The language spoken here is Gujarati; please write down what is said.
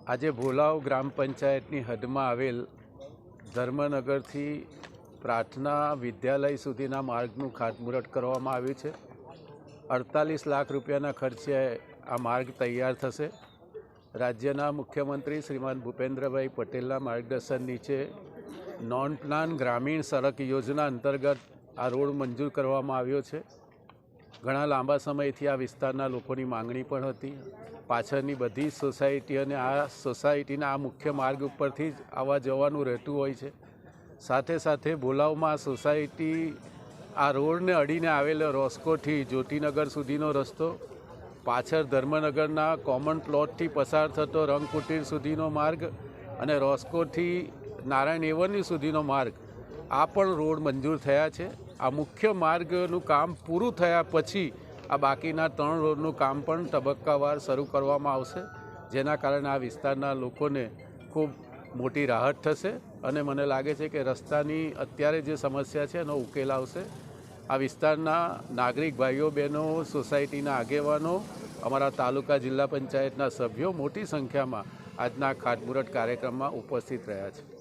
આજે ભોલાવ ગ્રામ પંચાયતની હદમાં આવેલ ધર્મનગરથી પ્રાર્થના વિદ્યાલય સુધીના માર્ગનું ખાતમુહૂર્ત કરવામાં આવ્યું છે। 48 લાખ રૂપિયાના ખર્ચે આ માર્ગ તૈયાર થશે। રાજ્યના મુખ્યમંત્રી શ્રીમાન ભૂપેન્દ્રભાઈ પટેલના માર્ગદર્શન નીચે નોન પ્લાન ગ્રામીણ સડક યોજના અંતર્ગત આ રોડ મંજૂર કરવામાં આવ્યો છે। ઘણા લાંબા સમયથી આ વિસ્તારના લોકોની માંગણી પણ હતી। પાછળની બધી સોસાયટી અને આ સોસાયટીના આ મુખ્ય માર્ગ ઉપરથી જ આવવા જવાનું રહેતું હોય છે। સાથે સાથે ભોલાવમાં સોસાયટી આ રોડને અડીને આવેલો રોસ્કોથી જ્યોતિનગર સુધીનો રસ્તો, પાછળ ધર્મનગરના કોમન પ્લોટથી પસાર થતો રંગકુટીર સુધીનો માર્ગ અને રોસ્કોથી નારાયણ એવન્યુ સુધીનો માર્ગ આ પણ રોડ મંજૂર થયા છે। આ મુખ્ય માર્ગનું કામ પૂરું થયા પછી આ બાકીના 3 રોડનું કામ પણ તબક્કાવાર શરૂ કરવામાં આવશે, જેના કારણે આ વિસ્તારના લોકોને ખૂબ મોટી રાહત થશે અને મને લાગે છે કે રસ્તાની અત્યારે જે સમસ્યા છે એનો ઉકેલ આવશે। આ વિસ્તારના નાગરિક ભાઈઓ બહેનો, સોસાયટીના આગેવાનો, અમારા તાલુકા જિલ્લા પંચાયતના સભ્યો મોટી સંખ્યામાં આજના ખાતમુહૂર્ત કાર્યક્રમમાં ઉપસ્થિત રહ્યા છે।